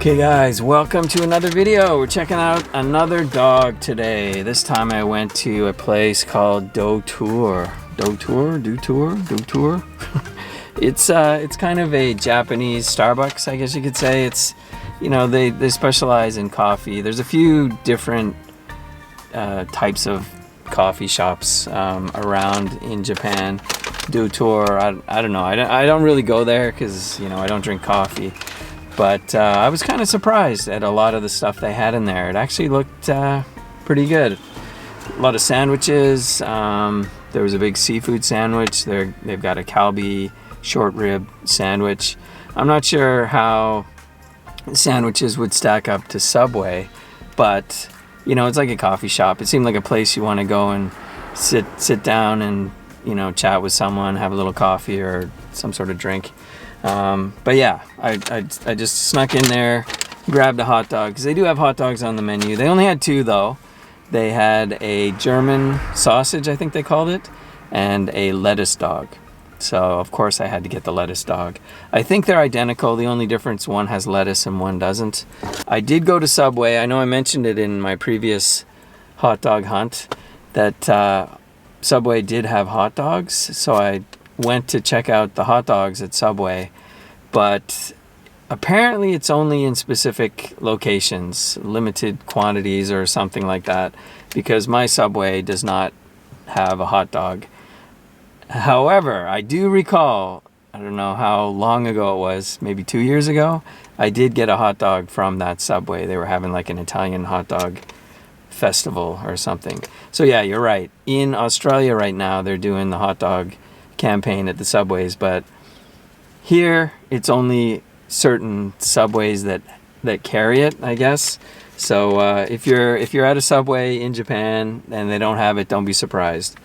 Okay guys, welcome to another video. We're checking out another dog today. This time I went to a place called Doutor. Doutor. It's kind of a Japanese Starbucks, I guess you could say. It's, you know, they specialize in coffee. There's a few different types of coffee shops around in Japan. Doutor, I don't know. I don't really go there because, you know, I don't drink coffee. But I was kind of surprised at a lot of the stuff they had in there. It actually looked pretty good. A lot of sandwiches. There was a big seafood sandwich. They've got a Kalbi short rib sandwich. I'm not sure how sandwiches would stack up to Subway, but you know, it's like a coffee shop. It seemed like a place you want to go and sit down and, you know, chat with someone, have a little coffee or some sort of drink. But yeah, I just snuck in there, grabbed a hot dog, because they do have hot dogs on the menu. They only had two though. They had a German sausage, I think they called it, and a lettuce dog. So of course I had to get the lettuce dog. I think they're identical. The only difference, one has lettuce and one doesn't. I did go to Subway. I know I mentioned it in my previous hot dog hunt that Subway did have hot dogs. So I went to check out the hot dogs at Subway, but apparently it's only in specific locations, limited quantities or something like that, because my Subway does not have a hot dog. However, I do recall, I don't know how long ago it was, maybe 2 years ago, I did get a hot dog from that Subway. They were having like an Italian hot dog festival or something. So yeah, you're right. In Australia right now, they're doing the hot dog campaign at the Subways, but here it's only certain Subways that carry it, I guess. So if you're at a Subway in Japan and they don't have it, don't be surprised.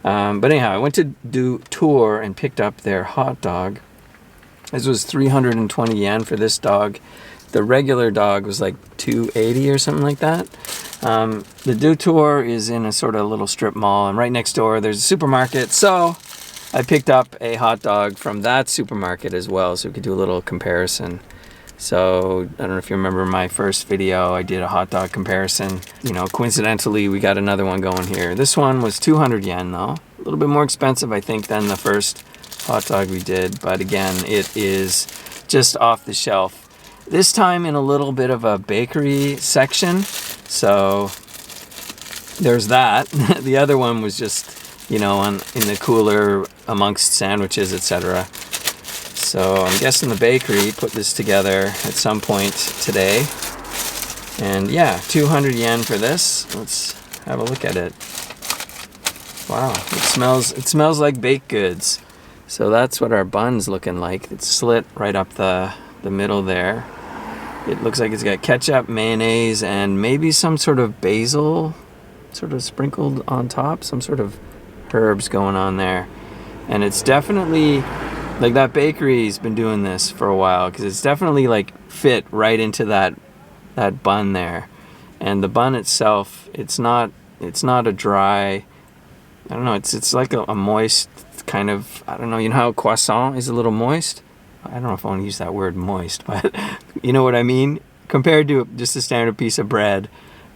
But anyhow, I went to Doutor and picked up their hot dog. This was 320 yen for this dog. The regular dog was like 280 or something like that. The Doutor is in a sort of little strip mall, and right next door there's a supermarket. So I picked up a hot dog from that supermarket as well, so we could do a little comparison. So I don't know if you remember my first video, I did a hot dog comparison. You know, coincidentally, we got another one going here. This one was 200 yen though. A little bit more expensive, I think, than the first hot dog we did. But again, it is just off the shelf. This time in a little bit of a bakery section. So there's that. The other one was just, you know, in the cooler amongst sandwiches, etc. So I'm guessing the bakery put this together at some point today. And yeah, 200 yen for this. Let's have a look at it. Wow, it smells like baked goods. So that's what our bun's looking like. It's slit right up the middle there. It looks like it's got ketchup, mayonnaise, and maybe some sort of basil sort of sprinkled on top, some sort of herbs going on there. And it's definitely like that bakery's been doing this for a while, because it's definitely like fit right into that bun there. And the bun itself, it's not a dry, I don't know, it's like a moist kind of, I don't know, you know how croissant is a little moist? I don't know if I want to use that word moist, but you know what I mean? Compared to just a standard piece of bread,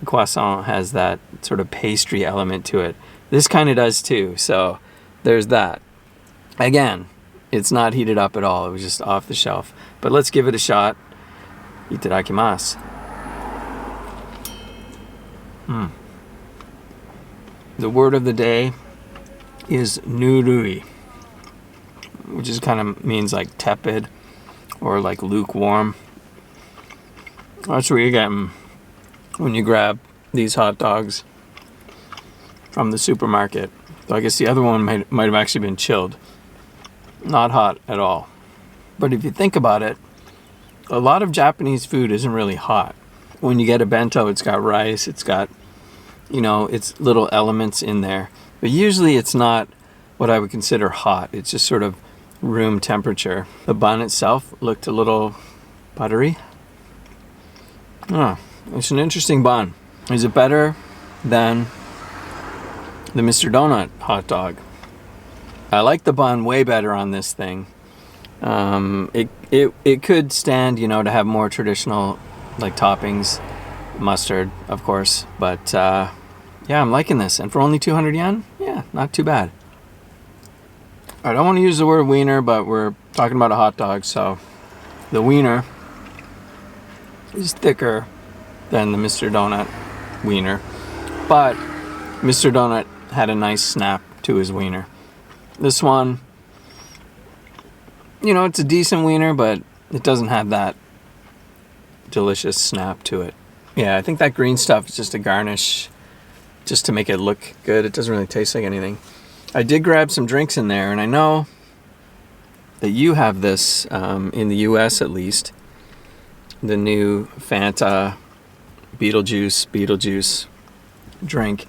croissant has that sort of pastry element to it. This kind of does too, so there's that. Again, it's not heated up at all. It was just off the shelf. But let's give it a shot. Itadakimasu. The word of the day is nurui, which is kind of means like tepid or like lukewarm. That's what you're getting when you grab these hot dogs from the supermarket. So I guess the other one might have actually been chilled. Not hot at all. But if you think about it, a lot of Japanese food isn't really hot. When you get a bento, it's got rice, it's got, you know, it's little elements in there. But usually it's not what I would consider hot. It's just sort of room temperature. The bun itself looked a little buttery. It's an interesting bun. Is it better than the Mr. Donut hot dog? I like the bun way better on this thing. It could stand, you know, to have more traditional like toppings, mustard, of course. But yeah, I'm liking this, and for only 200 yen, yeah, not too bad. I don't want to use the word wiener, but we're talking about a hot dog, so the wiener is thicker than the Mr. Donut wiener, but Mr. Donut had a nice snap to his wiener. This one, you know, it's a decent wiener, but it doesn't have that delicious snap to it. Yeah, I think that green stuff is just a garnish, just to make it look good. It doesn't really taste like anything. I did grab some drinks in there, and I know that you have this in the US at least, the new Fanta Beetlejuice drink.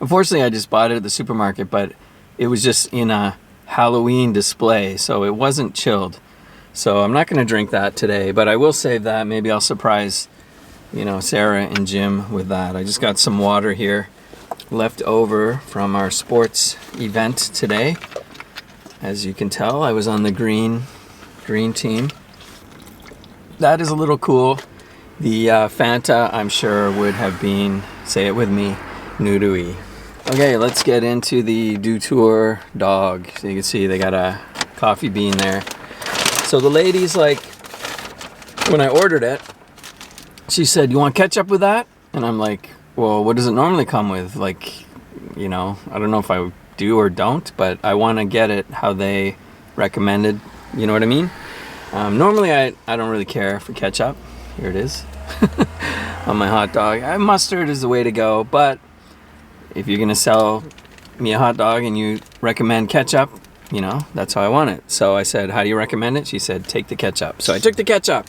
Unfortunately, I just bought it at the supermarket, but it was just in a Halloween display, so it wasn't chilled. So I'm not going to drink that today, but I will save that. Maybe I'll surprise, you know, Sarah and Jim with that. I just got some water here left over from our sports event today. As you can tell, I was on the green team. That is a little cool. The Fanta, I'm sure, would have been, say it with me, noodoo-y. Okay, let's get into the Doutor dog. So you can see they got a coffee bean there. So the lady's like, when I ordered it, she said, "You want ketchup with that?" And I'm like, well, what does it normally come with? Like, you know, I don't know if I do or don't, but I want to get it how they recommended. You know what I mean? Normally, I don't really care for ketchup. Here it is on my hot dog. Mustard is the way to go, but if you're going to sell me a hot dog and you recommend ketchup, you know, that's how I want it. So I said, "How do you recommend it?" She said, "Take the ketchup." So I took the ketchup.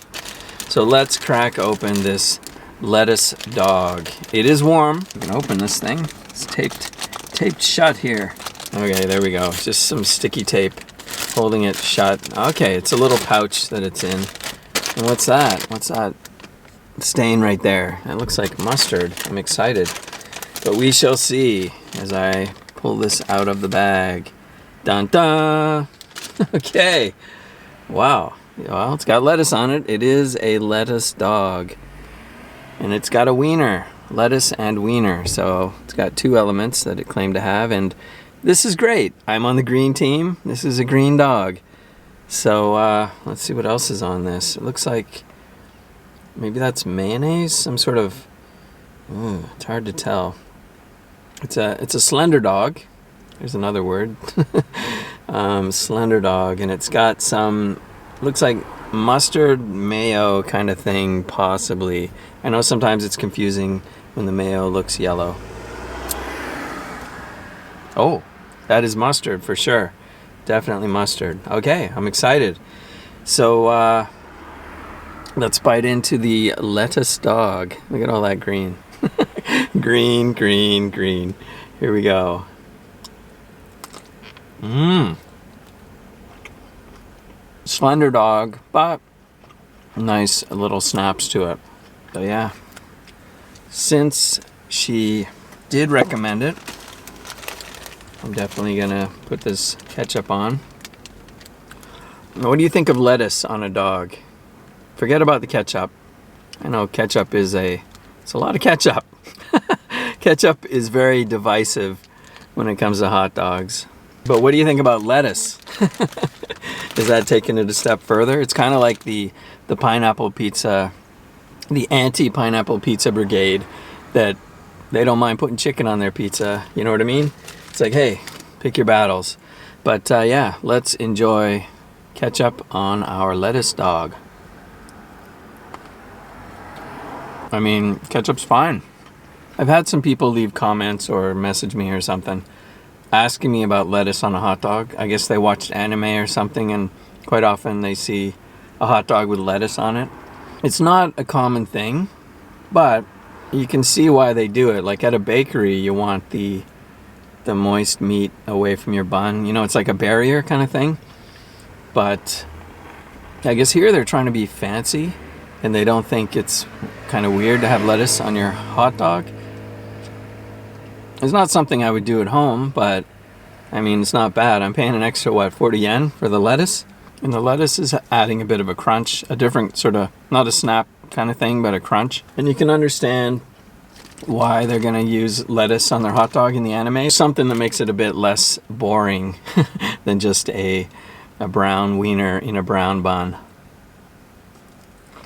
So let's crack open this lettuce dog. It is warm. You can open this thing. It's taped shut here. Okay, there we go. Just some sticky tape holding it shut. Okay, it's a little pouch that it's in. And what's that? What's that stain right there? It looks like mustard. I'm excited. But we shall see as I pull this out of the bag. Dun dun! Okay. Wow. Well, it's got lettuce on it. It is a lettuce dog. And it's got a wiener, lettuce and wiener. So it's got two elements that it claimed to have. And this is great. I'm on the green team. This is a green dog. So let's see what else is on this. It looks like maybe that's mayonnaise, some sort of, it's hard to tell. It's a slender dog. There's another word. Slender dog. And it's got some, looks like mustard mayo kind of thing, possibly. I know sometimes it's confusing when the mayo looks yellow. Oh, that is mustard for sure. Definitely mustard. Okay, I'm excited. So let's bite into the lettuce dog. Look at all that green. Green, green, green. Here we go. Slender dog, but nice little snaps to it. So yeah, since she did recommend it, I'm definitely gonna put this ketchup on. Now, what do you think of lettuce on a dog? Forget about the ketchup. I know ketchup is it's a lot of ketchup. Ketchup is very divisive when it comes to hot dogs. But what do you think about lettuce? Is that taking it a step further? It's kind of like the pineapple pizza, the anti-pineapple pizza brigade, that they don't mind putting chicken on their pizza. You know what I mean? It's like, hey, pick your battles. But yeah, let's enjoy ketchup on our lettuce dog. I mean, ketchup's fine. I've had some people leave comments or message me or something asking me about lettuce on a hot dog. I guess they watched anime or something, and quite often they see a hot dog with lettuce on it. It's not a common thing, but you can see why they do it. Like at a bakery, you want the moist meat away from your bun. You know, it's like a barrier kind of thing. But I guess here they're trying to be fancy, and they don't think it's kind of weird to have lettuce on your hot dog. It's not something I would do at home, but I mean, it's not bad. I'm paying an extra, 40 yen for the lettuce? And the lettuce is adding a bit of a crunch, a different sort of, not a snap kind of thing, but a crunch. And you can understand why they're going to use lettuce on their hot dog in the anime. Something that makes it a bit less boring than just a brown wiener in a brown bun.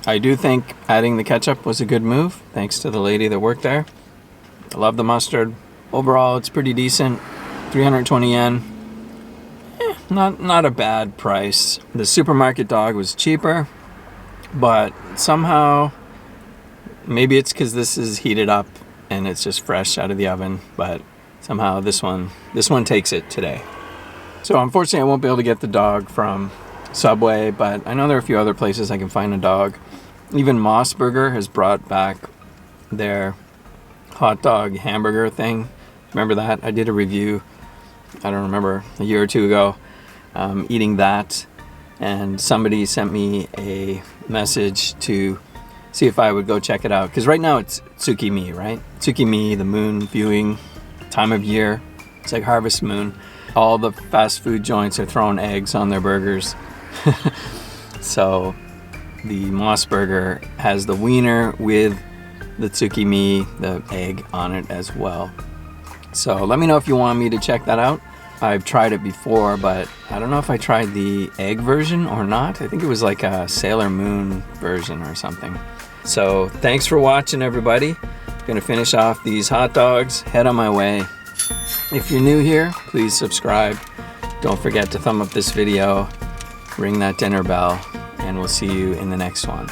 I do think adding the ketchup was a good move, thanks to the lady that worked there. I love the mustard. Overall, it's pretty decent. 320 yen. Not a bad price. The supermarket dog was cheaper, but somehow, maybe it's because this is heated up and it's just fresh out of the oven, but somehow this one takes it today. So unfortunately, I won't be able to get the dog from Subway, but I know there are a few other places I can find a dog. Even Moss Burger has brought back their hot dog hamburger thing. Remember that? I did a review, I don't remember, a year or two ago, eating that, and somebody sent me a message to see if I would go check it out. Because right now it's Tsukimi, right? Tsukimi, the moon viewing time of year. It's like harvest moon. All the fast food joints are throwing eggs on their burgers. So the Moss Burger has the wiener with the Tsukimi, the egg on it as well. So let me know if you want me to check that out. I've tried it before, but I don't know if I tried the egg version or not. I think it was like a Sailor Moon version or something. So thanks for watching, everybody. Gonna finish off these hot dogs, head on my way. If you're new here, please subscribe. Don't forget to thumb up this video, ring that dinner bell, and we'll see you in the next one.